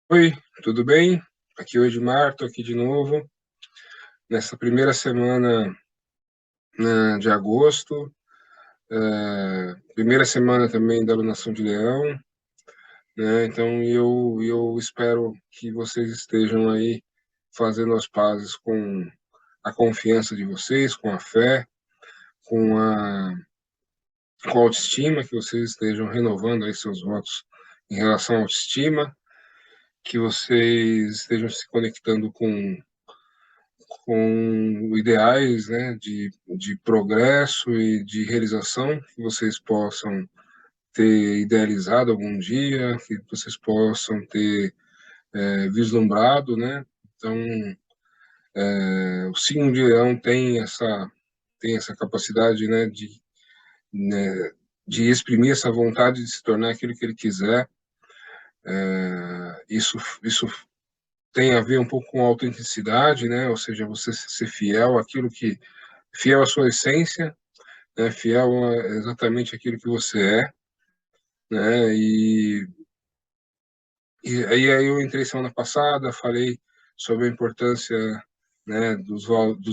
Oi, tudo bem? Aqui hoje Marto, aqui de novo, nessa primeira semana, de agosto, primeira semana também da alunação de Leão, né? Então eu espero que vocês estejam aí fazendo as pazes com a confiança de vocês, com a fé, com com a autoestima, que vocês estejam renovando aí seus votos em relação à autoestima, que vocês estejam se conectando com ideais, né, de progresso e de realização que vocês possam ter idealizado algum dia, que vocês possam ter vislumbrado, né? Então, o signo de Leão tem essa capacidade, né, de exprimir essa vontade de se tornar aquilo que ele quiser. Isso tem a ver um pouco com autenticidade, né? Ou seja, você ser fiel àquilo que fiel à sua essência, né, fiel a exatamente aquilo que você é, né, aí eu entrei semana passada, falei sobre a importância, né, dos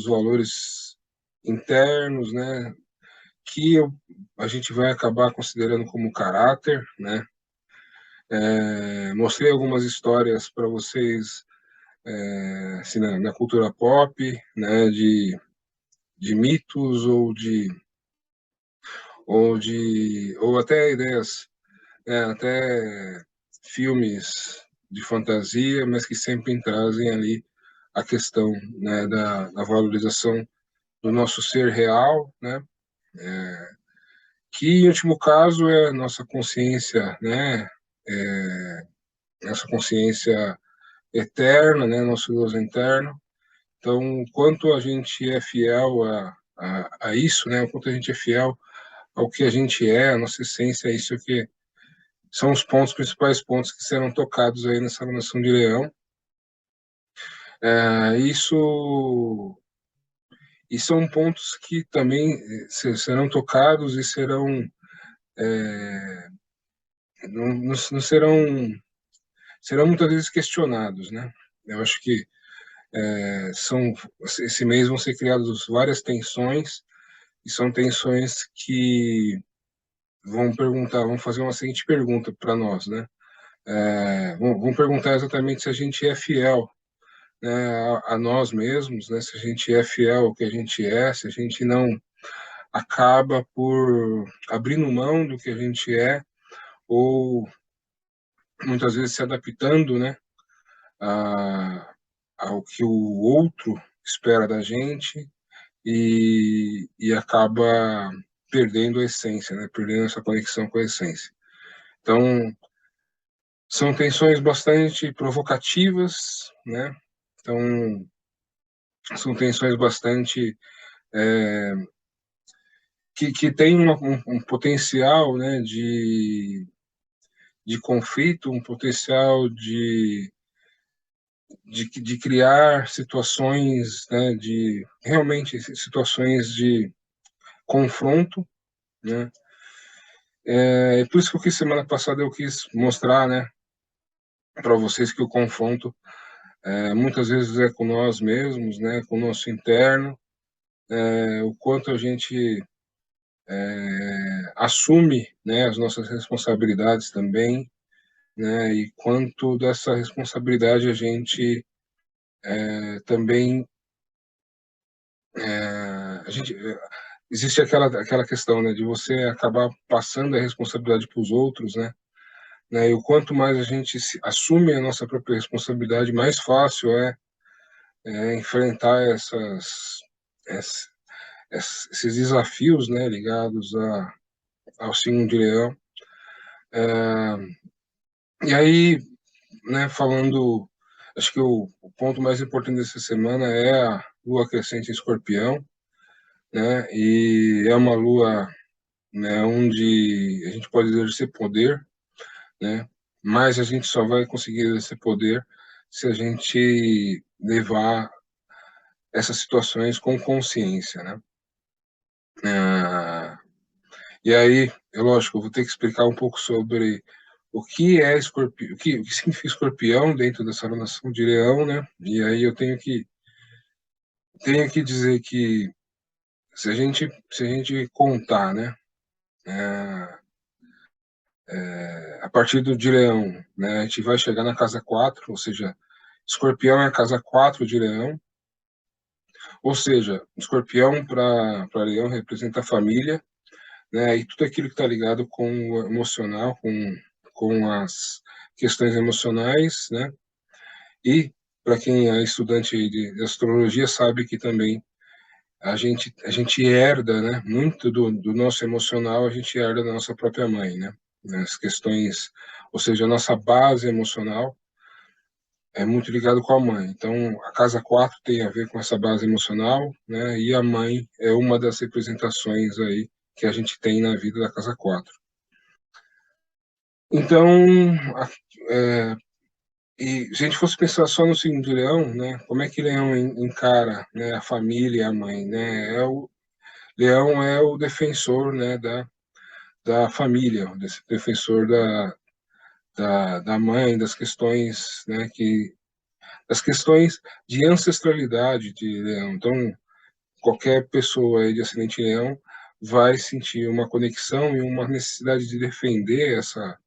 valores internos, né, que a gente vai acabar considerando como caráter, né, mostrei algumas histórias para vocês, assim, na cultura pop, né, de mitos ou até ideias, até filmes de fantasia, mas que sempre trazem ali a questão, né, da valorização do nosso ser real, né, que em último caso é a nossa consciência, né, nossa consciência eterna, né, nosso Deus interno. Então, quanto a gente é fiel a isso, né, o quanto a gente é fiel ao que a gente é, a nossa essência, é isso que são os principais pontos que serão tocados aí nessa nação de Leão. Isso e são pontos que também serão tocados e não serão muitas vezes questionados, né? Eu acho que esse mês vão ser criadas várias tensões e são tensões que vão fazer uma seguinte pergunta para nós, né? Vão perguntar exatamente se a gente é fiel, né, a nós mesmos, né? Se a gente é fiel ao que a gente é, se a gente não acaba por abrindo mão do que a gente é, ou muitas vezes se adaptando, né, a, ao que o outro espera da gente e acaba perdendo a essência, né, perdendo essa conexão com a essência. Então, são tensões bastante provocativas, né, então, são tensões bastante que têm um potencial, né, de conflito, um potencial de criar situações, né, de realmente situações de confronto, né? Por isso que eu quis, semana passada eu quis mostrar, né, para vocês que o confronto muitas vezes é com nós mesmos, né, com o nosso interno, o quanto a gente assume, né, as nossas responsabilidades também, né, e quanto dessa responsabilidade a gente também a gente existe aquela questão, né, de você acabar passando a responsabilidade para os outros, né, e o quanto mais a gente assume a nossa própria responsabilidade, mais fácil enfrentar ess- esses desafios, né, ligados ao signo de Leão. E aí, né, falando, acho que o ponto mais importante dessa semana é a lua crescente em Escorpião, né, e é uma lua, né, onde a gente pode exercer poder, né, mas a gente só vai conseguir exercer poder se a gente levar essas situações com consciência, né. Ah, e aí, é lógico, eu vou ter que explicar um pouco sobre o que é escorpião, o que significa escorpião dentro dessa relação de leão, né? E aí eu tenho que dizer que se a gente contar, né, a partir do de leão, né, a gente vai chegar na casa 4, ou seja, escorpião é a casa 4 de leão, ou seja, escorpião para leão representa a família, né, e tudo aquilo que está ligado com o emocional, com as questões emocionais, né, e para quem é estudante de astrologia sabe que também a gente herda, né, muito do nosso emocional, a gente herda da nossa própria mãe, né, as questões, ou seja, a nossa base emocional é muito ligado com a mãe. Então, a casa 4 tem a ver com essa base emocional, né, e a mãe é uma das representações aí que a gente tem na vida da casa 4. Então, a, é, e se a gente fosse pensar só no signo de Leão, né, como é que Leão encara, né, a família e a mãe, né? Leão é o defensor, né, da família, defensor da mãe, das questões, né, das questões de ancestralidade de Leão. Então, qualquer pessoa aí de ascendente Leão vai sentir uma conexão e uma necessidade de defender essa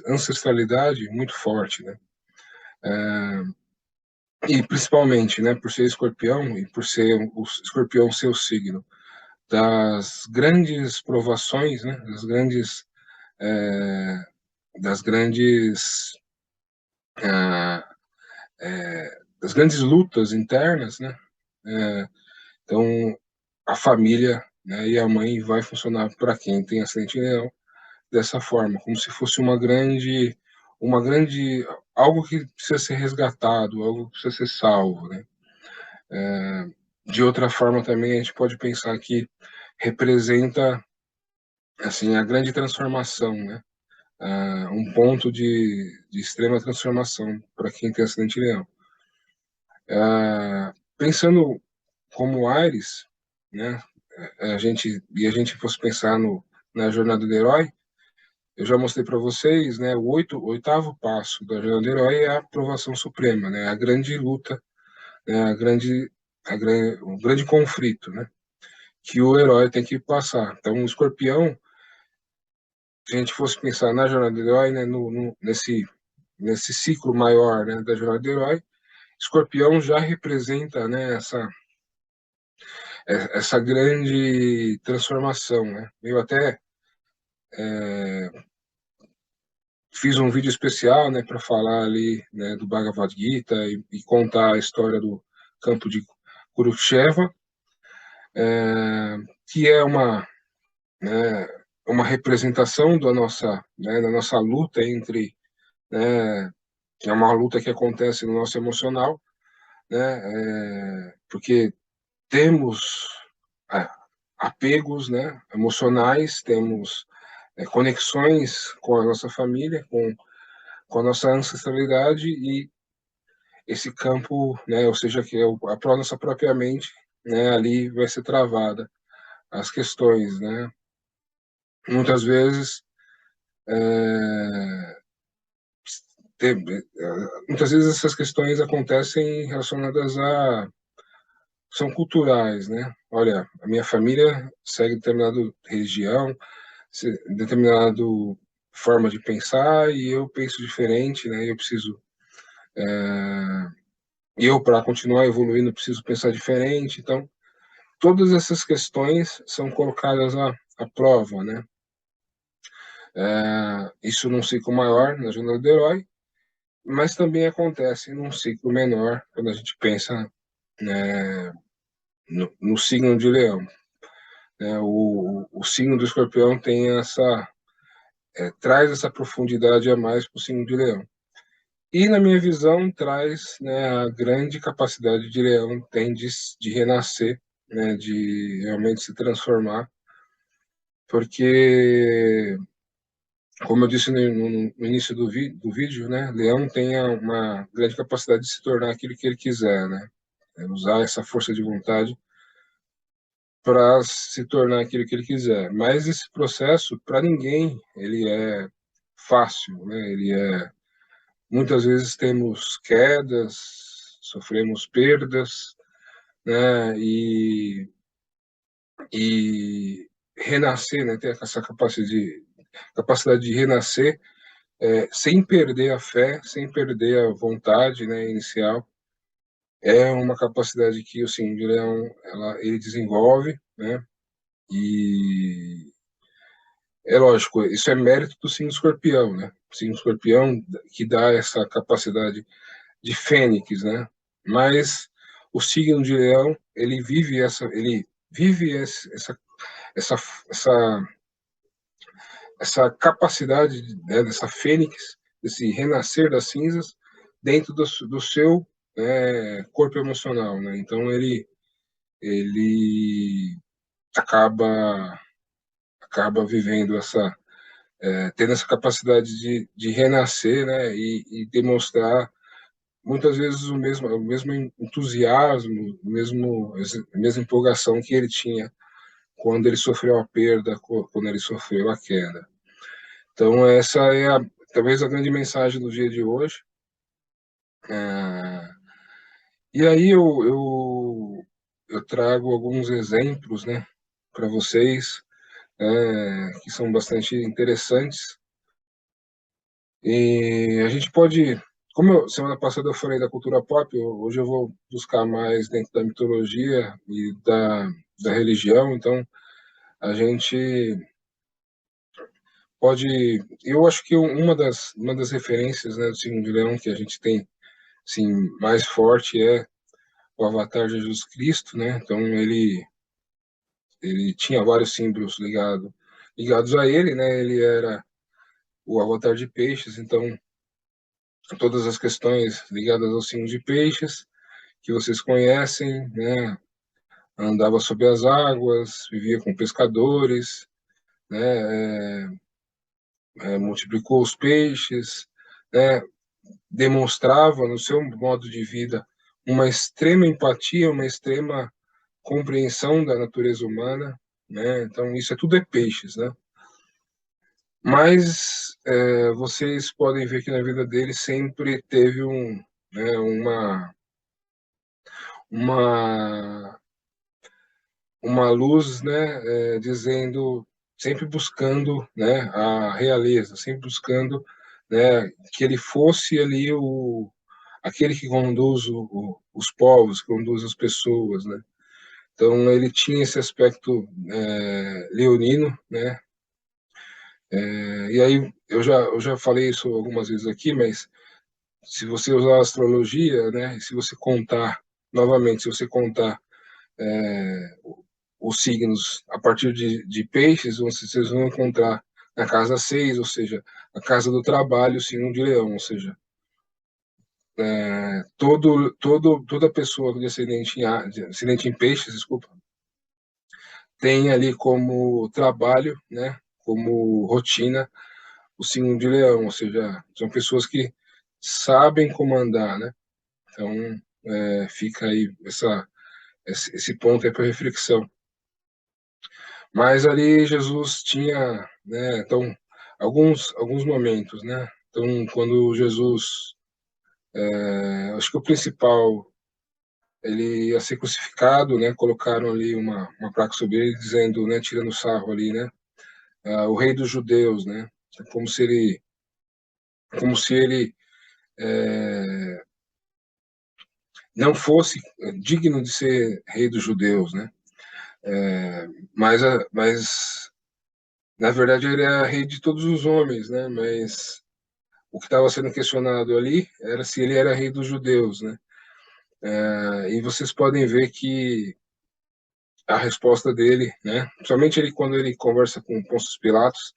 ancestralidade muito forte, né? E principalmente, né, por ser escorpião e por ser o escorpião seu signo, das grandes provações, né, é, das grandes, ah, das grandes lutas internas, né? É, então, a família, né, e a mãe vai funcionar para quem tem ascendente em leão dessa forma, como se fosse uma grande, algo que precisa ser resgatado, algo que precisa ser salvo, né? De outra forma também a gente pode pensar que representa assim a grande transformação, né? Um ponto de extrema transformação para quem tem ascendente em leão. Pensando como Ares, né? A gente fosse pensar na jornada do herói, eu já mostrei para vocês, né? O oitavo passo da jornada do herói é a aprovação suprema, né? A grande luta, né? O grande conflito, né? Que o herói tem que passar. Então, o escorpião, se a gente fosse pensar na jornada do herói, né? Nesse ciclo maior, né? Da jornada do herói, escorpião já representa, né? Essa grande transformação, né? Eu até fiz um vídeo especial, né, para falar ali, né, do Bhagavad Gita e contar a história do campo de Kurukshetra, que é né, uma representação da nossa luta entre, né, que é uma luta que acontece no nosso emocional, né, porque temos é, apegos, né, emocionais, temos conexões com a nossa família, com a nossa ancestralidade e esse campo, né, ou seja, que é a nossa própria mente, né, ali vai ser travada as questões, né? Muitas vezes, é, muitas vezes essas questões acontecem relacionadas são culturais, né? Olha, a minha família segue determinada religião, determinada forma de pensar e eu penso diferente, né? Eu preciso eu para continuar evoluindo preciso pensar diferente, então todas essas questões são colocadas à prova, né? Isso num ciclo maior, na jornada do herói, mas também acontece num ciclo menor, quando a gente pensa, né, no signo de leão. Né? O signo do escorpião tem traz essa profundidade a mais para o signo de leão. E, na minha visão, traz, né, a grande capacidade de leão tem de renascer, né, de realmente se transformar, porque como eu disse no início do vídeo, né, Leão tem uma grande capacidade de se tornar aquilo que ele quiser, né? Usar essa força de vontade para se tornar aquilo que ele quiser. Mas esse processo, para ninguém, ele é fácil, né? Muitas vezes temos quedas, sofremos perdas, né? E renascer, né? Ter essa capacidade de renascer, sem perder a fé, sem perder a vontade, né, inicial, é uma capacidade que o Signo de Leão ele desenvolve, né? E é lógico, isso é mérito do signo Escorpião, né? O signo Escorpião que dá essa capacidade de fênix, né? Mas o signo de Leão, ele vive essa, essa, essa capacidade, né, dessa fênix, desse renascer das cinzas dentro do seu, corpo emocional, né? Então ele acaba vivendo tendo essa capacidade de renascer, né, e demonstrar muitas vezes o mesmo entusiasmo, a mesma empolgação que ele tinha quando ele sofreu a perda, quando ele sofreu a queda. Então essa é talvez a grande mensagem do dia de hoje. E aí eu trago alguns exemplos, né, para vocês, que são bastante interessantes. E a gente pode, semana passada eu falei da cultura pop, hoje eu vou buscar mais dentro da mitologia e da religião, então a gente pode, eu acho que uma das referências, né, do signo de Leão que a gente tem, sim, mais forte é o Avatar de Jesus Cristo, né? Então ele tinha vários símbolos ligados a ele, né? Ele era o Avatar de Peixes, então todas as questões ligadas ao signo de Peixes que vocês conhecem, né? Andava sobre as águas, vivia com pescadores, né? Multiplicou os peixes, né? Demonstrava no seu modo de vida uma extrema empatia, uma extrema compreensão da natureza humana, né? Então isso tudo é peixes, né? Mas vocês podem ver que na vida dele sempre teve uma uma luz, né, dizendo, sempre buscando, né, a realeza, sempre buscando, né, que ele fosse ali aquele que conduz os povos, que conduz as pessoas, né. Então ele tinha esse aspecto leonino, né. E aí eu já falei isso algumas vezes aqui, mas se você usar a astrologia, né, se você contar novamente, se você contar os signos a partir de peixes, vocês vão encontrar na casa 6, ou seja, a casa do trabalho, o signo de leão, ou seja, toda pessoa de ascendente em peixes, desculpa, tem ali como trabalho, né, como rotina, o signo de leão, ou seja, são pessoas que sabem comandar, né? Então, fica aí esse ponto aí para reflexão. Mas ali Jesus tinha, né, então, alguns momentos, né? Então, quando Jesus, acho que o principal, ele ia ser crucificado, né? Colocaram ali uma placa sobre ele dizendo, né, tirando sarro ali, né? O rei dos judeus, né? Como se ele não fosse digno de ser rei dos judeus, né? Mas na verdade ele é rei de todos os homens, né? Mas o que estava sendo questionado ali era se ele era rei dos judeus, né? E vocês podem ver que a resposta dele, né? Somente ele quando ele conversa com Pôncio Pilatos,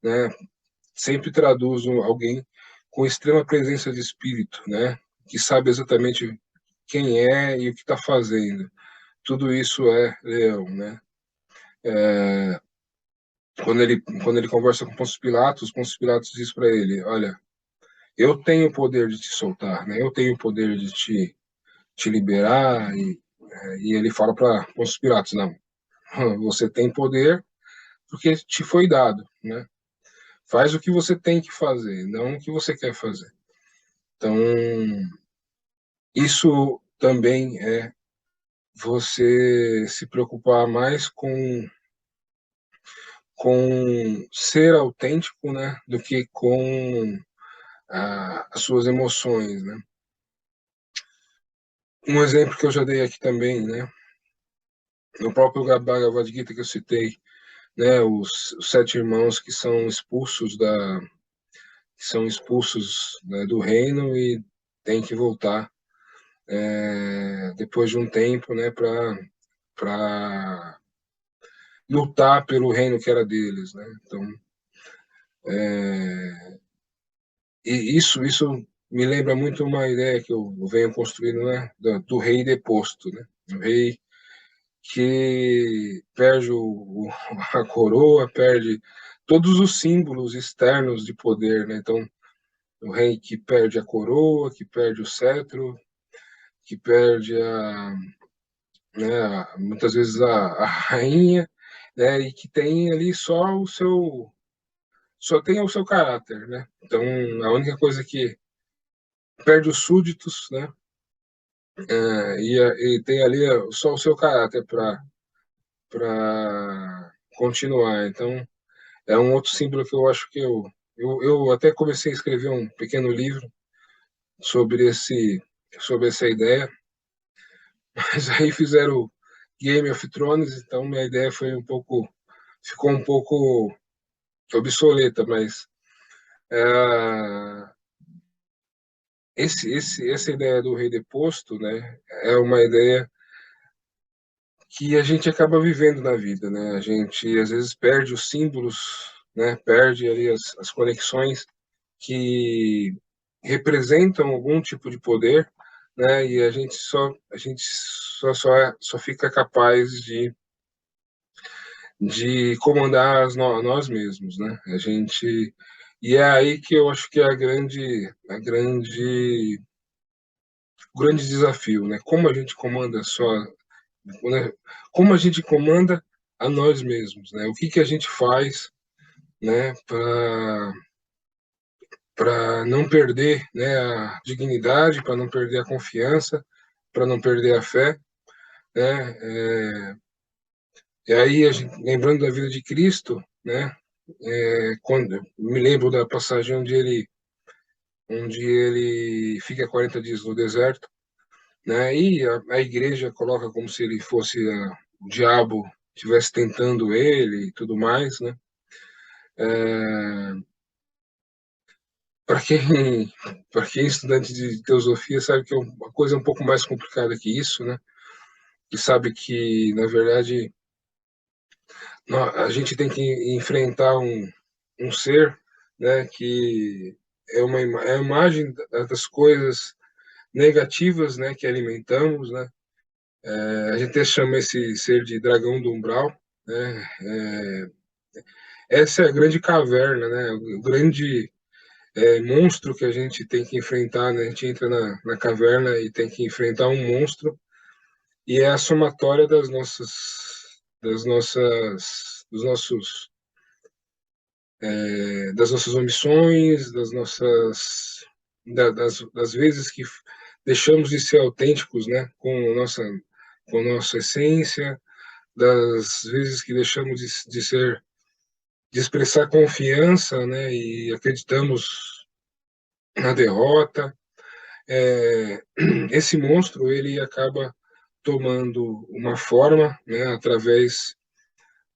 né? Sempre traduz alguém com extrema presença de espírito, né? Que sabe exatamente quem é e o que está fazendo. Tudo isso é leão, né? Quando ele conversa com Pôncio Pilatos diz para ele, olha, eu tenho o poder de te soltar, né? Eu tenho o poder de te liberar e ele fala para Pôncio Pilatos, não, você tem poder porque te foi dado, né? Faz o que você tem que fazer, não o que você quer fazer. Então, isso também é você se preocupar mais com ser autêntico, né, do que com as suas emoções, né. Um exemplo que eu já dei aqui também, né, no próprio Bhagavad Gita que eu citei, né, os sete irmãos que são expulsos, né, do reino e têm que voltar depois de um tempo, né, para lutar pelo reino que era deles, né. Então, e isso me lembra muito uma ideia que eu venho construindo, né, do rei deposto, né, o rei que perde a coroa, perde todos os símbolos externos de poder, né? Então, o rei que perde a coroa, que perde o cetro, que perde né, muitas vezes a rainha, né? E que tem ali só tem o seu caráter, né? Então, a única coisa que perde os súditos, né? E tem ali só o seu caráter para continuar. Então, é um outro símbolo que eu acho que eu até comecei a escrever um pequeno livro sobre sobre essa ideia, mas aí fizeram Game of Thrones, então minha ideia ficou um pouco obsoleta, mas é, essa ideia do rei deposto, né, é uma ideia que a gente acaba vivendo na vida, né? A gente às vezes perde os símbolos, né? Perde ali as conexões que representam algum tipo de poder, né? E a gente só fica capaz de comandar nós mesmos, né? A gente e é aí que eu acho que é o grande desafio, né? Como a gente comanda né? Como a gente comanda a nós mesmos, né? O que que a gente faz, né? Para não perder, né, a dignidade, para não perder a confiança, para não perder a fé, né? E aí, lembrando da vida de Cristo, né? Quando me lembro da passagem onde ele fica 40 dias no deserto, né? E a igreja coloca como se ele fosse o diabo estivesse tentando ele e tudo mais, né? Para quem para quem é estudante de teosofia sabe que é uma coisa um pouco mais complicada que isso, né? E sabe que na verdade a gente tem que enfrentar um ser, né? Que é a imagem das coisas negativas, né? Que alimentamos, né? A gente até chama esse ser de dragão do umbral, né? Essa é a grande caverna, né? O grande monstro que a gente tem que enfrentar, né? A gente entra na caverna e tem que enfrentar um monstro e é a somatória dos nossos, das nossas omissões, das vezes que deixamos de ser autênticos, né? Com nossa essência, das vezes que deixamos de expressar confiança, né? E acreditamos na derrota. É, esse monstro ele acaba tomando uma forma, né, através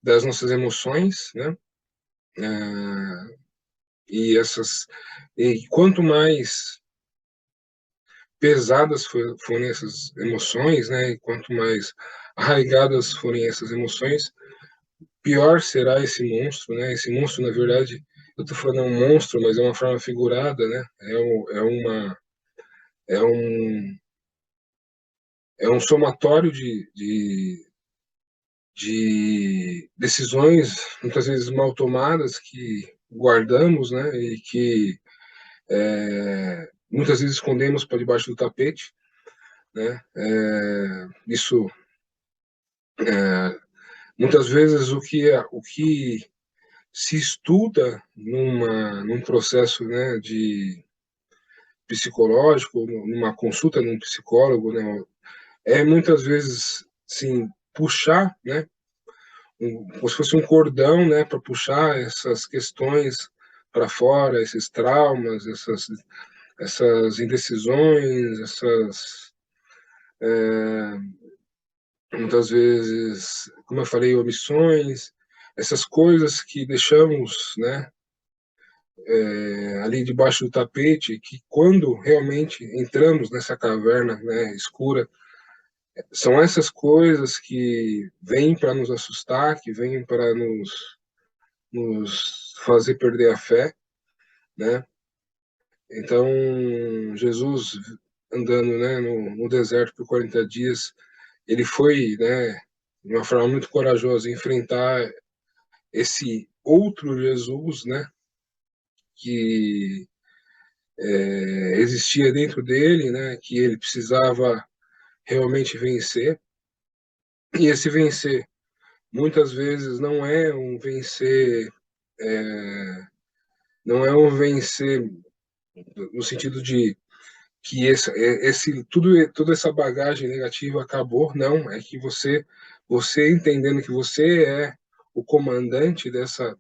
das nossas emoções, né, e essas e quanto mais pesadas forem essas emoções, né, e quanto mais arraigadas forem essas emoções, pior será esse monstro, né? Esse monstro, na verdade, eu estou falando um monstro, mas é uma forma figurada, né? É um é um somatório de decisões muitas vezes mal tomadas que guardamos, né, e que muitas vezes escondemos para debaixo do tapete, né? Isso muitas vezes o que se estuda num processo, né, de psicológico, numa consulta num psicólogo, né, é muitas vezes, sim, puxar, né, como se fosse um cordão, né, para puxar essas questões para fora, esses traumas, essas indecisões, muitas vezes, como eu falei, omissões, essas coisas que deixamos, né, ali debaixo do tapete, que quando realmente entramos nessa caverna, né, escura, são essas coisas que vêm para nos assustar, que vêm para nos fazer perder a fé, né? Então, Jesus andando, né, no deserto por 40 dias, ele foi, né, de uma forma muito corajosa enfrentar esse outro Jesus, né, que existia dentro dele, né, que ele precisava realmente vencer. E esse vencer, muitas vezes, não é um vencer no sentido de que toda essa bagagem negativa acabou, não, é que você entendendo que você é o comandante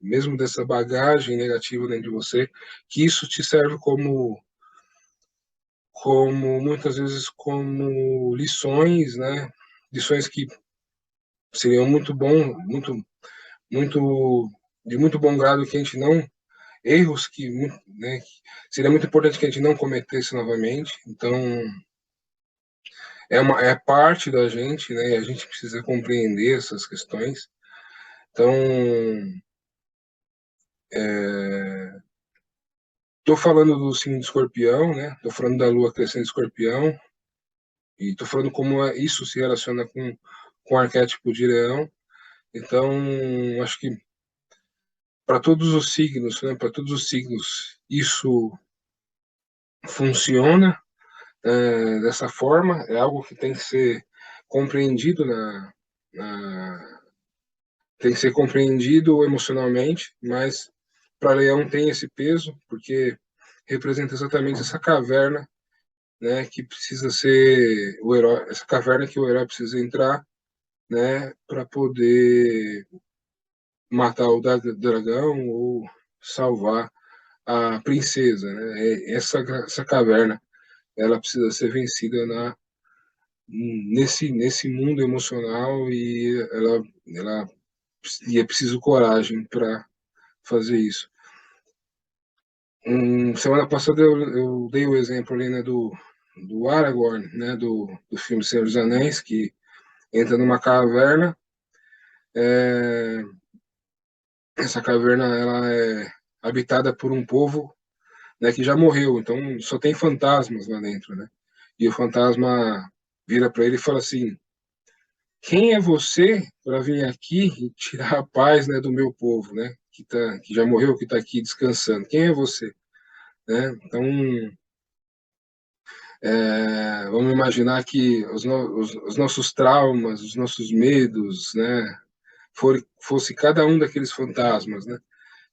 mesmo dessa bagagem negativa dentro de você, que isso te serve como muitas vezes como lições, né? Lições que seriam muito de muito bom grado que a gente não erros que, né, seria muito importante que a gente não cometesse novamente. Então, é parte da gente, né? E a gente precisa compreender essas questões. Então, estou falando do signo de Escorpião, né? Estou falando da Lua crescendo em Escorpião e estou falando como isso se relaciona com o arquétipo de Leão. Então, acho que para todos os signos, né? Para todos os signos, isso funciona dessa forma. É algo que tem que ser compreendido tem que ser compreendido emocionalmente, mas para Leão tem esse peso porque representa exatamente essa caverna, né, que precisa ser o herói, essa caverna que o herói precisa entrar, né, para poder matar o dragão ou salvar a princesa, né? Essa caverna, ela precisa ser vencida nesse mundo emocional e ela e é preciso coragem para fazer isso. Semana passada eu dei o exemplo ali, né, do Aragorn, né, do filme Senhor dos Anéis, que entra numa caverna. É, essa caverna ela é habitada por um povo, né, que já morreu, então só tem fantasmas lá dentro, né? E o fantasma vira para ele e fala assim: quem é você para vir aqui e tirar a paz, né, do meu povo, né? Que já morreu, que está aqui descansando. Quem é você, né? Então, vamos imaginar que os nossos traumas, os nossos medos, né, fosse cada um daqueles fantasmas, né?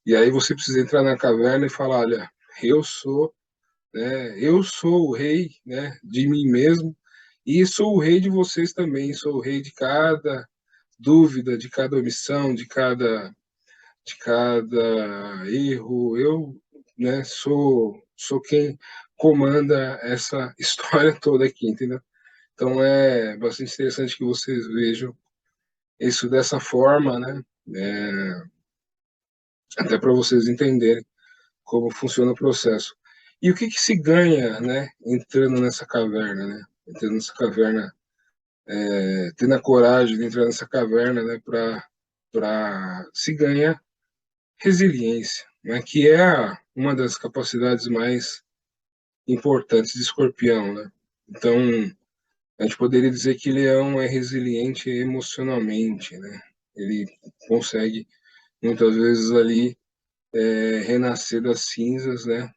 E aí você precisa entrar na caverna e falar, olha, eu sou, né, eu sou o rei, né, de mim mesmo e sou o rei de vocês também, sou o rei de cada dúvida, de cada omissão, de cada erro. Eu, né, sou quem comanda essa história toda aqui, entendeu? Então é bastante interessante que vocês vejam isso dessa forma, né? Até para vocês entenderem como funciona o processo. E o que que se ganha, né, entrando nessa caverna, né? Entrando nessa caverna, tendo a coragem de entrar nessa caverna, né, para se ganhar resiliência, né, que é uma das capacidades mais importantes de Escorpião, né? Então, a gente poderia dizer que Leão é resiliente emocionalmente, né? Ele consegue muitas vezes ali renascer das cinzas, né?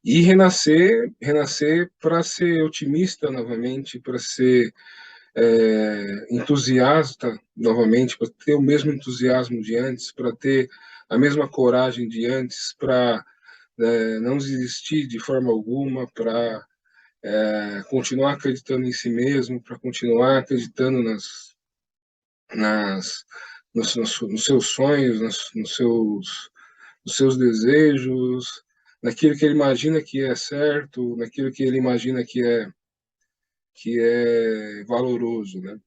E renascer para ser otimista novamente, para ser entusiasta novamente, para ter o mesmo entusiasmo de antes, para ter a mesma coragem de antes, para não desistir de forma alguma, para continuar acreditando em si mesmo, para continuar acreditando nas, nos seus sonhos, nos seus desejos, naquilo que ele imagina que é certo, naquilo que ele imagina que é valoroso, né?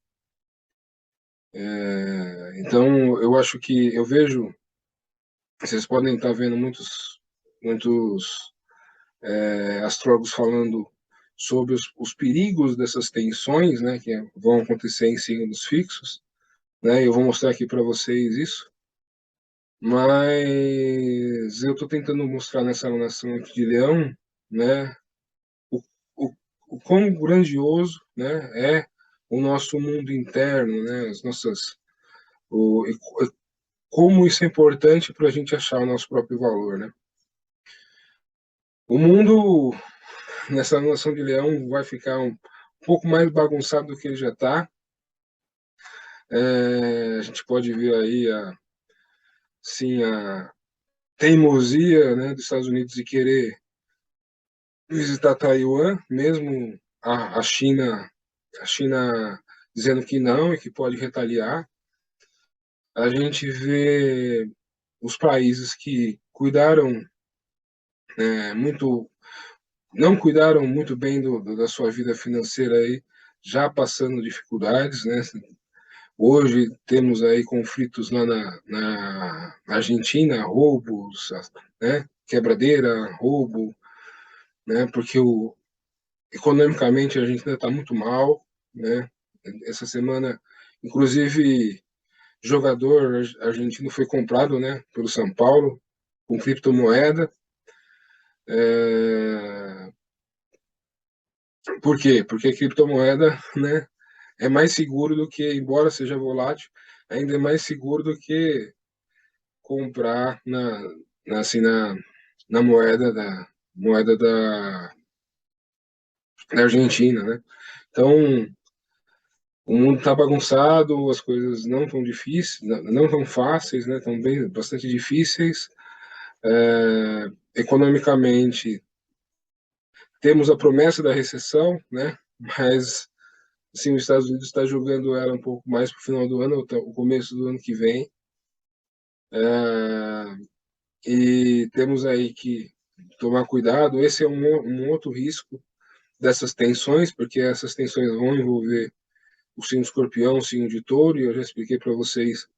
Então, eu acho que eu vejo, vocês podem estar vendo muitos astrólogos falando sobre os perigos dessas tensões, né, que vão acontecer em signos fixos, né? Eu vou mostrar aqui para vocês isso, mas eu estou tentando mostrar nessa alunação aqui de Leão, né, o, o, o quão grandioso, né, é o nosso mundo interno, né, as nossas e como isso é importante para a gente achar o nosso próprio valor, né? O mundo nessa alunação de Leão vai ficar um pouco mais bagunçado do que ele já está. A gente pode ver aí sim, a teimosia, né, dos Estados Unidos de querer visitar Taiwan, mesmo a China dizendo que não e que pode retaliar. A gente vê os países que cuidaram muito, não cuidaram muito bem da sua vida financeira aí, já passando dificuldades, né? Hoje temos aí conflitos lá na Argentina, roubos, né? Quebradeira, roubo, né? Porque economicamente a gente ainda está muito mal, né? Essa semana, inclusive, jogador argentino foi comprado, né? Pelo São Paulo com criptomoeda. Por quê? Porque a criptomoeda, né? É mais seguro do que, embora seja volátil, ainda é mais seguro do que comprar assim, na moeda da Argentina, né? Então, o mundo está bagunçado, as coisas não tão difíceis, não tão fáceis, né? Estão bastante difíceis. Economicamente, temos a promessa da recessão, né? Mas assim, os Estados Unidos está jogando ela um pouco mais para o final do ano, ou o começo do ano que vem. E temos aí que tomar cuidado. Esse é um outro risco dessas tensões, porque essas tensões vão envolver o signo de Escorpião, o signo de Touro, e eu já expliquei para vocês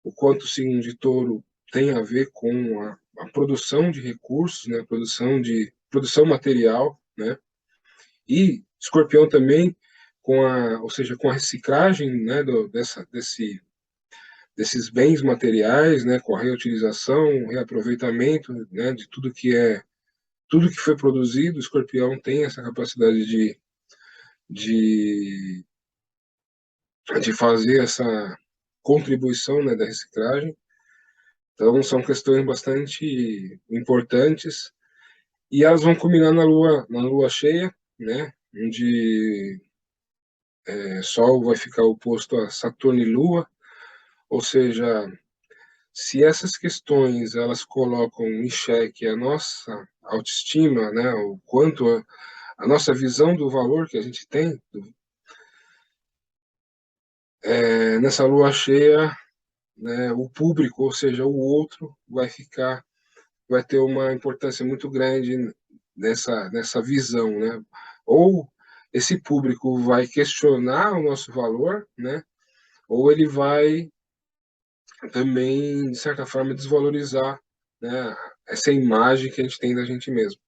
o quanto o signo de Touro tem a ver com a produção de recursos, né, produção material, né, e Escorpião também ou seja, com a reciclagem, né, desses bens materiais, né, com a reutilização, reaproveitamento, né, de tudo que foi produzido. O Escorpião tem essa capacidade de, de fazer essa contribuição, né, da reciclagem. Então, são questões bastante importantes e elas vão culminar na lua cheia, né, onde Sol vai ficar oposto a Saturno e Lua, ou seja, se essas questões elas colocam em xeque a nossa autoestima, né, o quanto a nossa visão do valor que a gente tem, nessa lua cheia, né, o público, ou seja, o outro, vai ter uma importância muito grande nessa visão, né? Ou esse público vai questionar o nosso valor, né? Ou ele vai também, de certa forma, desvalorizar, né, essa imagem que a gente tem da gente mesmo.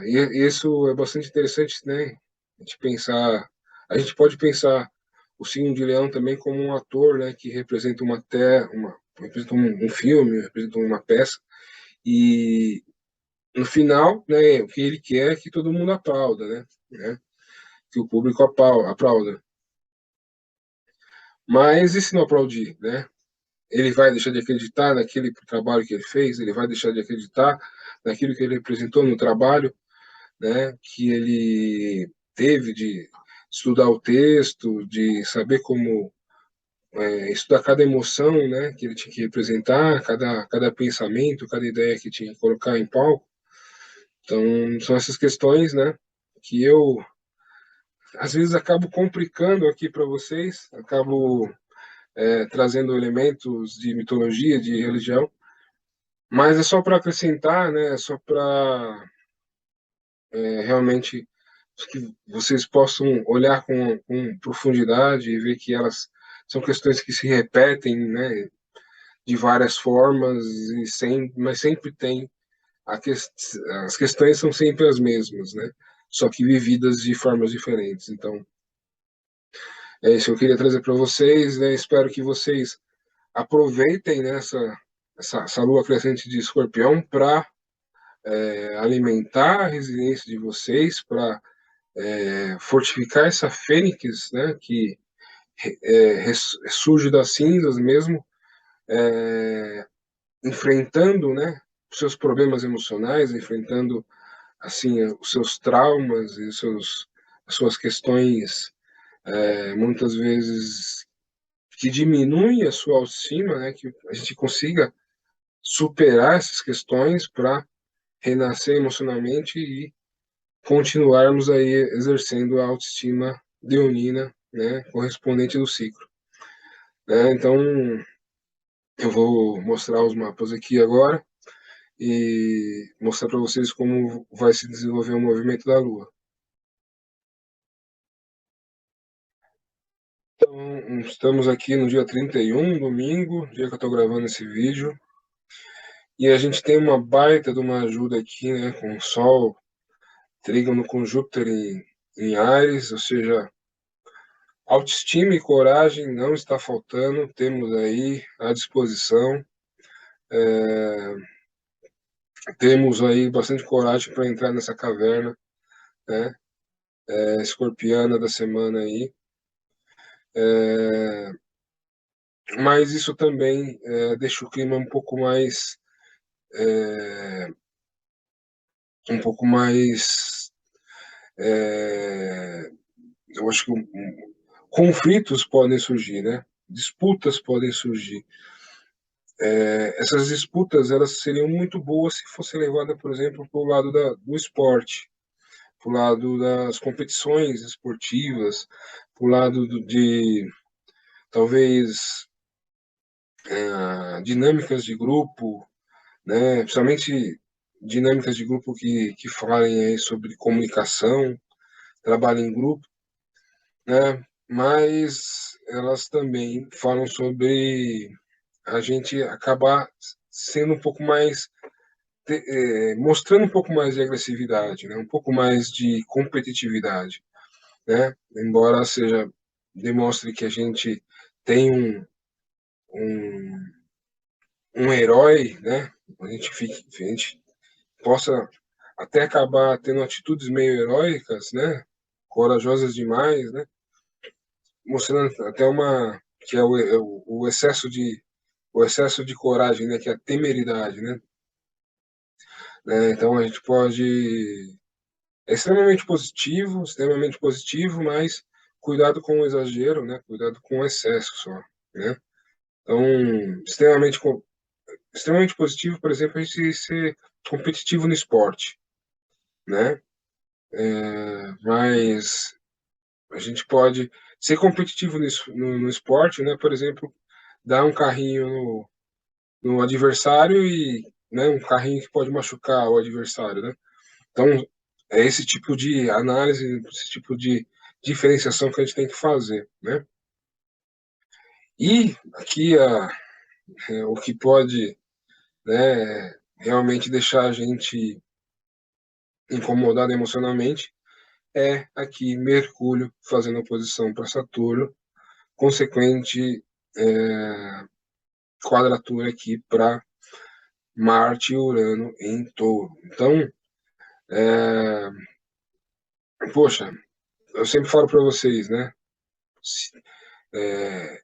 E isso é bastante interessante, né? A gente pode pensar o signo de Leão também como um ator, né, que representa representa um filme, representa uma peça, e no final, né, o que ele quer é que todo mundo aplauda, né? Que o público aplauda. Mas e se não aplaudir, né? Ele vai deixar de acreditar naquele trabalho que ele fez, ele vai deixar de acreditar naquilo que ele representou no trabalho, né, que ele teve de estudar o texto, de saber como estudar cada emoção, né, que ele tinha que representar, cada pensamento, cada ideia que tinha que colocar em palco. Então, são essas questões, né, que eu, às vezes, acabo complicando aqui para vocês, acabo trazendo elementos de mitologia, de religião, mas é só para acrescentar, né, é só para realmente que vocês possam olhar com profundidade e ver que elas são questões que se repetem, né, de várias formas, mas sempre tem que, as questões são sempre as mesmas, né? Só que vividas de formas diferentes. Então, é isso que eu queria trazer para vocês, né? Espero que vocês aproveitem, né, essa lua crescente de Escorpião para alimentar a resiliência de vocês, para fortificar essa fênix, né, que surge das cinzas mesmo, enfrentando, né, os seus problemas emocionais, enfrentando assim os seus traumas e as suas questões muitas vezes que diminuem a sua autoestima, né, que a gente consiga superar essas questões para renascer emocionalmente e continuarmos aí exercendo a autoestima leonina, né, correspondente do ciclo. Então, eu vou mostrar os mapas aqui agora e mostrar para vocês como vai se desenvolver o movimento da Lua. Então, estamos aqui no dia 31, domingo, dia que eu estou gravando esse vídeo, e a gente tem uma baita de uma ajuda aqui, né, com o Sol, trígono com Júpiter em Áries, ou seja, autoestima e coragem não está faltando, temos aí à disposição, temos aí bastante coragem para entrar nessa caverna, né, escorpiana da semana aí, mas isso também deixa o clima um pouco mais, eu acho que conflitos podem surgir, né? Disputas podem surgir. Essas disputas elas seriam muito boas se fossem levadas, por exemplo, para o lado do esporte, para o lado das competições esportivas, para o lado de talvez dinâmicas de grupo, né? Principalmente dinâmicas de grupo que falem aí sobre comunicação, trabalho em grupo, né? Mas elas também falam sobre a gente acabar sendo um pouco mais mostrando um pouco mais de agressividade, né? Um pouco mais de competitividade, né? Embora seja demonstre que a gente tem um, um herói, né? A gente possa até acabar tendo atitudes meio heróicas, né? Corajosas demais, né? Mostrando até que é o excesso de coragem, né? Que é a temeridade, né? Então a gente pode extremamente positivo, mas cuidado com o exagero, né? Cuidado com o excesso só, né? Então, extremamente positivo, por exemplo, a gente ser competitivo no esporte, né? Mas a gente pode ser competitivo no esporte, né? Por exemplo, dar um carrinho no adversário e, né, um carrinho que pode machucar o adversário, né? Então, é esse tipo de análise, esse tipo de diferenciação que a gente tem que fazer, né? E aqui o que pode, né, realmente deixar a gente incomodado emocionalmente é aqui Mercúrio fazendo oposição para Saturno, consequente quadratura aqui para Marte e Urano em Touro. Então, é, poxa, eu sempre falo para vocês, né? É,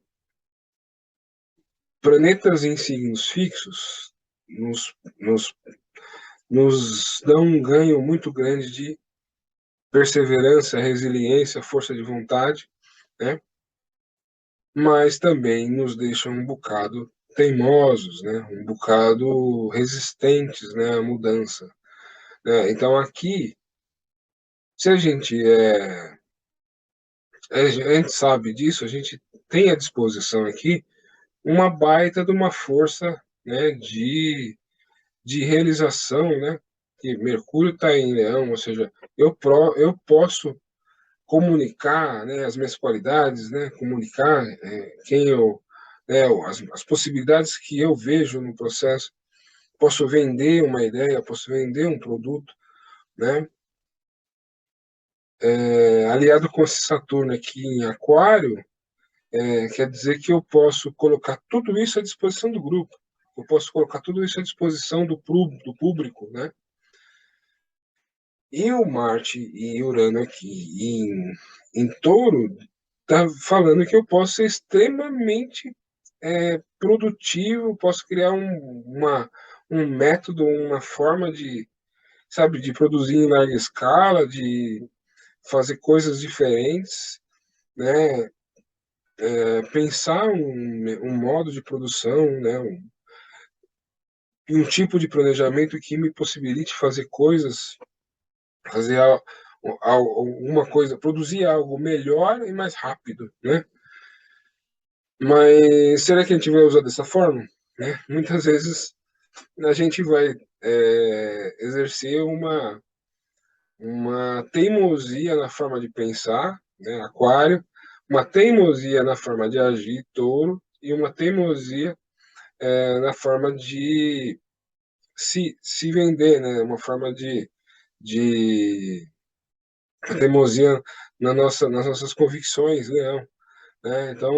planetas em signos fixos nos, nos, nos dão um ganho muito grande de perseverança, resiliência, força de vontade, né? Mas também nos deixam um bocado teimosos, né? Um bocado resistentes, né, à mudança, né? Então aqui, se a gente a gente sabe disso, a gente tem à disposição aqui uma baita de uma força, né, de realização, né? Que Mercúrio está em Leão, ou seja, eu posso comunicar, né, as minhas qualidades, né, comunicar quem eu, né, as possibilidades que eu vejo no processo. Posso vender uma ideia, posso vender um produto, né? Aliado com esse Saturno aqui em Aquário, quer dizer que eu posso colocar tudo isso à disposição do grupo. Eu posso colocar tudo isso à disposição do público, né? E o Marte e Urano aqui em Touro tá falando que eu posso ser extremamente produtivo, posso criar um método, uma forma de, sabe, de produzir em larga escala, de fazer coisas diferentes, né? Pensar um modo de produção, né? Um tipo de planejamento que me possibilite fazer coisas, fazer alguma coisa, produzir algo melhor e mais rápido, né? Mas será que a gente vai usar dessa forma? Né? Muitas vezes a gente vai exercer uma teimosia na forma de pensar, né? Aquário, uma teimosia na forma de agir, Touro, e uma teimosia na forma de se vender, né? Uma forma de teimosia nas nossas convicções, Leão, né? Então,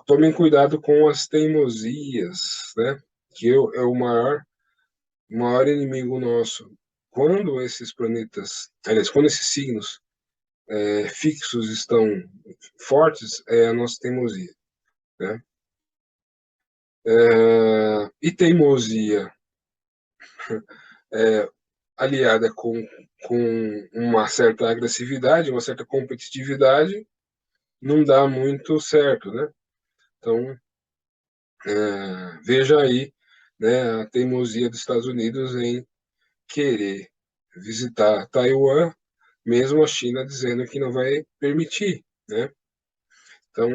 tomem cuidado com as teimosias, né? Que é o maior inimigo nosso. Quando esses planetas, aliás, quando esses signos fixos estão fortes, é a nossa teimosia, né? E teimosia é, aliada com uma certa agressividade, uma certa competitividade, não dá muito certo, né? Então, veja aí, né, a teimosia dos Estados Unidos em querer visitar Taiwan, mesmo a China dizendo que não vai permitir, né? Então,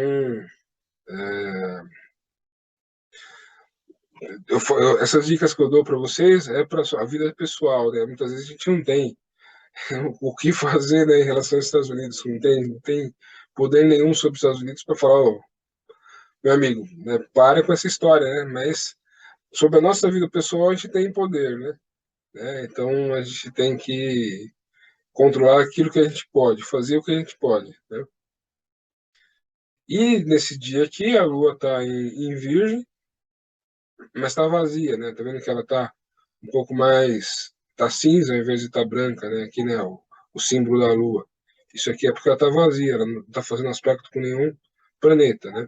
essas dicas que eu dou para vocês é para a vida pessoal, né? Muitas vezes a gente não tem o que fazer, né, em relação aos Estados Unidos, não tem poder nenhum sobre os Estados Unidos para falar, oh, meu amigo, né, para com essa história, né? Mas sobre a nossa vida pessoal a gente tem poder, né? Então a gente tem que controlar aquilo que a gente pode, fazer o que a gente pode, né? E nesse dia aqui a Lua está em Virgem, mas está vazia, né? Tá vendo que ela está um pouco mais, tá cinza ao invés de estar branca, né? Aqui, né? O símbolo da Lua. Isso aqui é porque ela está vazia, ela não está fazendo aspecto com nenhum planeta, né?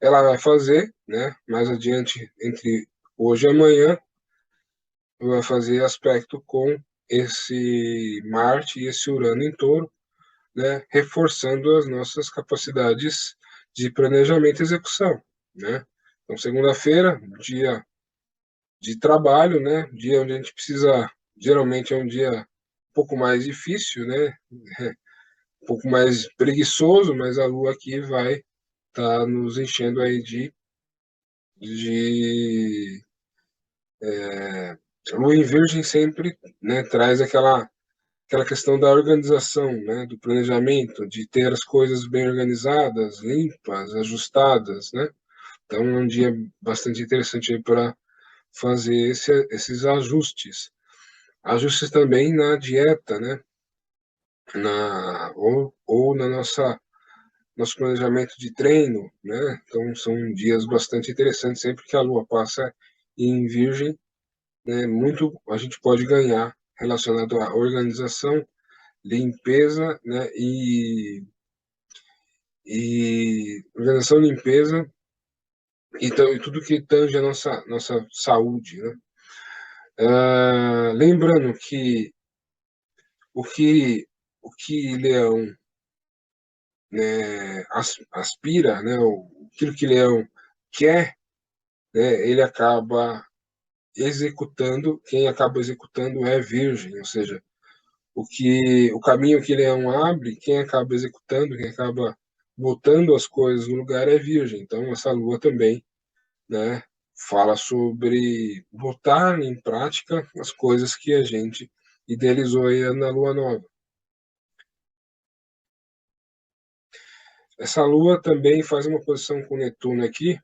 Ela vai fazer, né? Mais adiante, entre hoje e amanhã, vai fazer aspecto com esse Marte e esse Urano em Touro, né? Reforçando as nossas capacidades de planejamento e execução, né? Então, segunda-feira, dia de trabalho, né? Dia onde a gente precisa, geralmente é um dia um pouco mais difícil, né? Um pouco mais preguiçoso, mas a Lua aqui vai estar nos enchendo aí de Lua em Virgem sempre, né? Traz aquela questão da organização, né? Do planejamento, de ter as coisas bem organizadas, limpas, ajustadas, né? Então é um dia bastante interessante para fazer esses ajustes. Ajustes também na dieta, né? Ou na nosso planejamento de treino, né? Então são dias bastante interessantes sempre que a Lua passa em Virgem, né? Muito a gente pode ganhar relacionado à organização, limpeza, né? E organização, limpeza e tudo que tange a nossa saúde, né? Lembrando que o que, o que Leão, né, aspira, né, aquilo que Leão quer, né, ele acaba executando, quem acaba executando é Virgem, ou seja, o caminho que Leão abre, quem acaba executando, quem acaba botando as coisas no lugar é Virgem. Então, essa lua também, né, fala sobre botar em prática as coisas que a gente idealizou aí na lua nova. Essa lua também faz uma posição com Netuno aqui,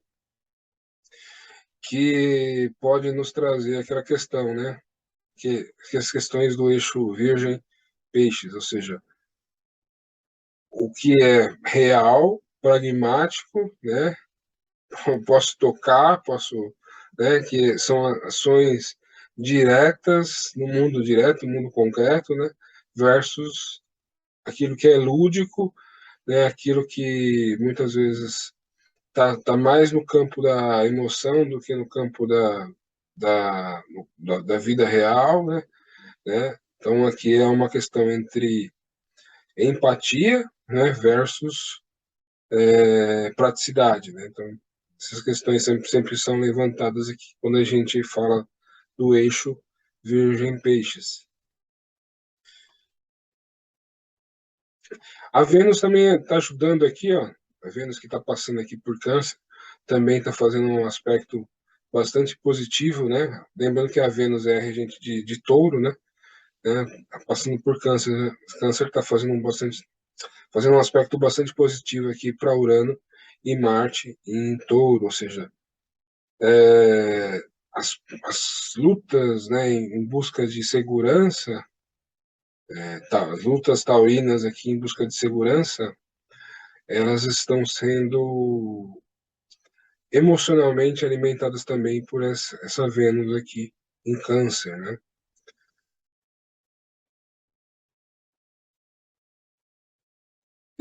que pode nos trazer aquela questão, né, que as questões do eixo Virgem Peixes, ou seja, o que é real, pragmático, né? Posso tocar, posso, né? Que são ações diretas no mundo direto, no mundo concreto, né? Versus aquilo que é lúdico, né? Aquilo que muitas vezes tá mais no campo da emoção do que no campo da vida real, né? Então aqui é uma questão entre empatia, né, versus praticidade, né? Então, essas questões sempre são levantadas aqui quando a gente fala do eixo Virgem-Peixes. A Vênus também está ajudando aqui, ó. A Vênus que está passando aqui por Câncer também está fazendo um aspecto bastante positivo, né? Lembrando que a Vênus é a regente de Touro, né? Tá passando por Câncer, né? Câncer está fazendo um aspecto bastante positivo aqui para Urano e Marte em Touro, ou seja, é, as lutas, né, em busca de segurança, as lutas taurinas aqui em busca de segurança, elas estão sendo emocionalmente alimentadas também por essa Vênus aqui em Câncer, né?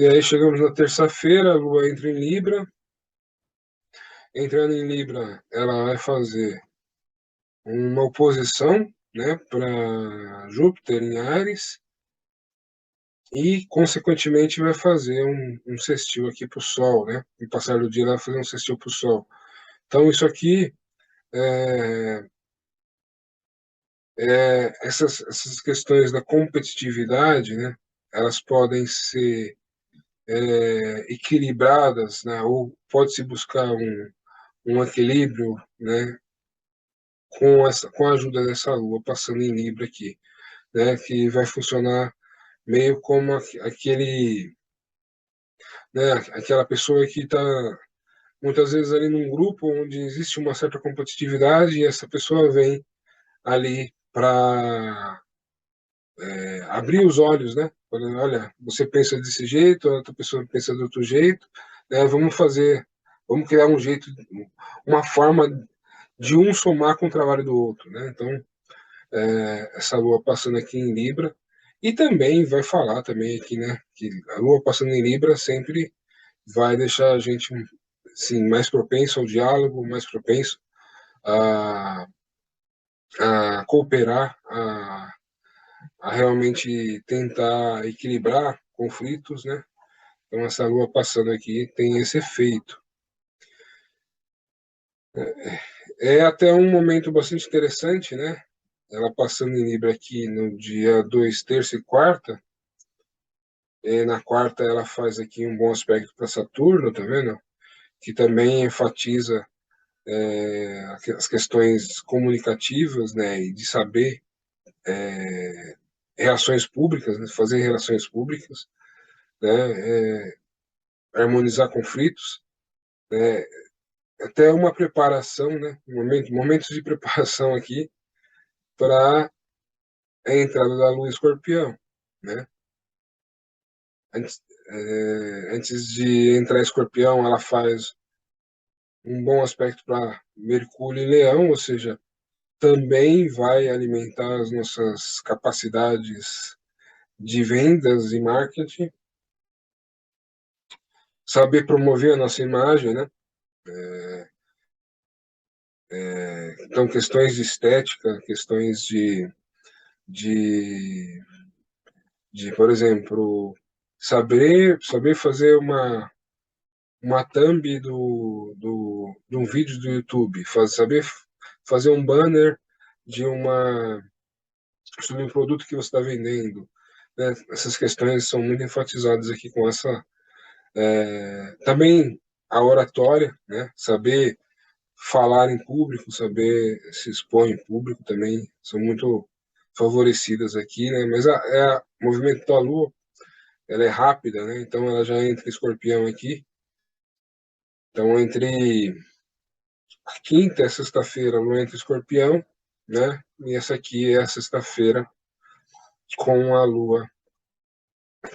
E aí chegamos na terça-feira, a Lua entra em Libra. Entrando em Libra, ela vai fazer uma oposição, né, para Júpiter em Áries e, consequentemente, vai fazer um sextil aqui para o Sol, né? No passar do dia, ela vai fazer um sextil para o Sol. Então, isso aqui, é, essas questões da competitividade, né? Elas podem ser equilibradas, né? Ou pode-se buscar um equilíbrio, né? Com a ajuda dessa Lua passando em Libra aqui, né? Que vai funcionar meio como aquele, né? Aquela pessoa que está muitas vezes ali num grupo onde existe uma certa competitividade e essa pessoa vem ali para abrir os olhos, né? Falando, olha, você pensa desse jeito, a outra pessoa pensa de outro jeito, né? Vamos criar um jeito, uma forma de um somar com o trabalho do outro, né? Então, essa lua passando aqui em Libra e também vai falar também aqui, né? Que a lua passando em Libra sempre vai deixar a gente assim, mais propenso ao diálogo, mais propenso a, a cooperar, a realmente tentar equilibrar conflitos, né? Então, essa lua passando aqui tem esse efeito. É até um momento bastante interessante, né? Ela passando em Libra aqui no dia 2, terça e quarta. E na quarta, ela faz aqui um bom aspecto para Saturno, tá vendo? Que também enfatiza as questões comunicativas, né? E de saber relações públicas, né? Fazer relações públicas, né? Harmonizar conflitos, né? Até uma preparação, né? Momentos de preparação aqui para a entrada da Lua em Escorpião, né? Antes de entrar em Escorpião, ela faz um bom aspecto para Mercúrio e Leão, ou seja, também vai alimentar as nossas capacidades de vendas e marketing, saber promover a nossa imagem, né? Então, questões de estética, questões de por exemplo, saber fazer uma thumb de um vídeo do YouTube, saber fazer um banner de sobre um produto que você está vendendo, né? Essas questões são muito enfatizadas aqui com essa. Também a oratória, né? Saber falar em público, saber se expor em público também são muito favorecidas aqui, né? Mas o movimento da Lua, ela é rápida, né? Então ela já entra em Escorpião aqui. Então entre a quinta e a sexta-feira, Lua entra em Escorpião, né? E essa aqui é a sexta-feira com a Lua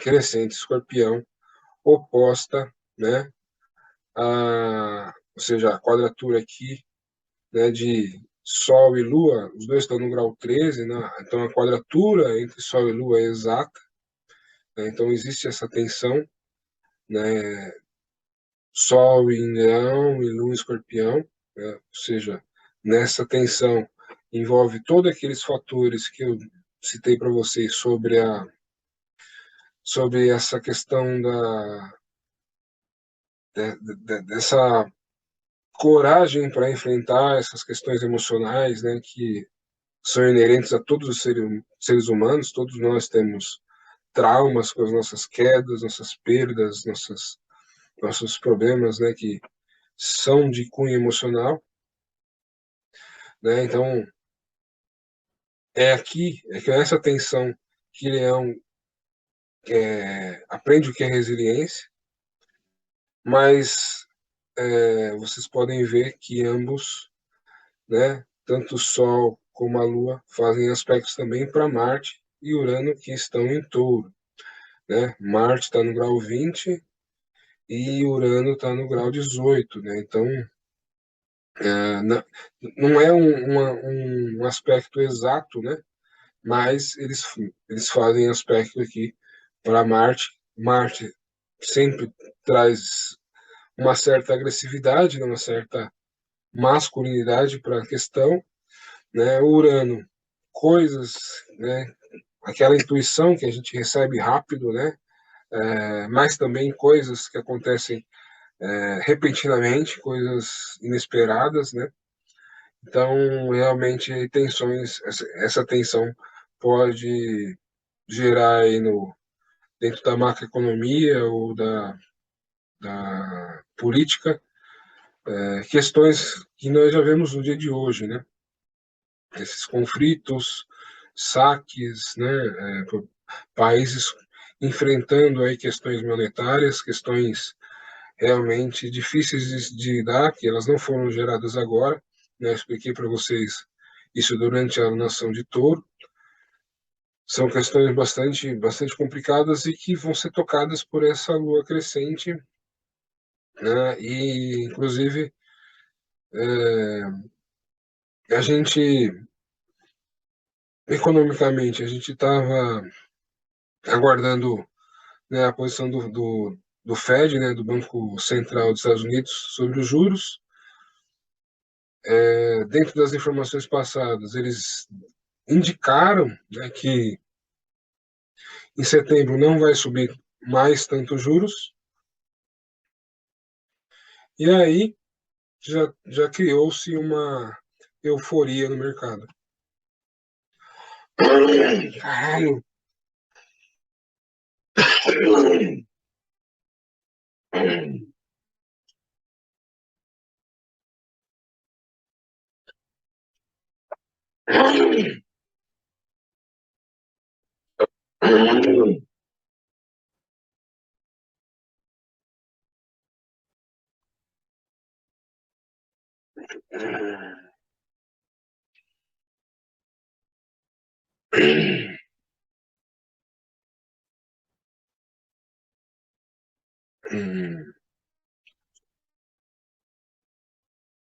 crescente Escorpião oposta, né? Ou seja, a quadratura aqui, né, de Sol e Lua, os dois estão no grau 13, né? Então a quadratura entre Sol e Lua é exata, né? Então existe essa tensão, né? Sol em Leão e Lua em Escorpião, né? Ou seja, nessa tensão envolve todos aqueles fatores que eu citei para vocês sobre essa questão dessa coragem para enfrentar essas questões emocionais, né, que são inerentes a todos os seres humanos. Todos nós temos traumas com as nossas quedas, nossas perdas, nossos problemas, né, que são de cunho emocional, né? Então é que essa tensão que Leão aprende o que é resiliência, mas vocês podem ver que ambos, né, tanto o Sol como a Lua fazem aspectos também para Marte e Urano, que estão em Touro, né? Marte está no grau 20 e Urano está no grau 18, né? Então, não é um aspecto exato, né? Mas eles fazem aspecto aqui para Marte. Marte sempre traz uma certa agressividade, né? Uma certa masculinidade para a questão, né? Urano, coisas, né? Aquela intuição que a gente recebe rápido, né? Mas também coisas que acontecem repentinamente, coisas inesperadas, né? Então, realmente, essa tensão pode gerar aí dentro da macroeconomia ou da política, questões que nós já vemos no dia de hoje, né? Esses conflitos, saques, né? Países enfrentando aí questões monetárias, questões realmente difíceis de lidar, que elas não foram geradas agora, né? Eu expliquei para vocês isso durante a alunação de Touro. São questões bastante complicadas e que vão ser tocadas por essa lua crescente, né? E, inclusive, a gente, economicamente, a gente estava aguardando, né, a posição do Fed, né, do Banco Central dos Estados Unidos, sobre os juros. Dentro das informações passadas, eles indicaram, né, que em setembro não vai subir mais tanto juros, e aí já criou-se uma euforia no mercado. Caralho!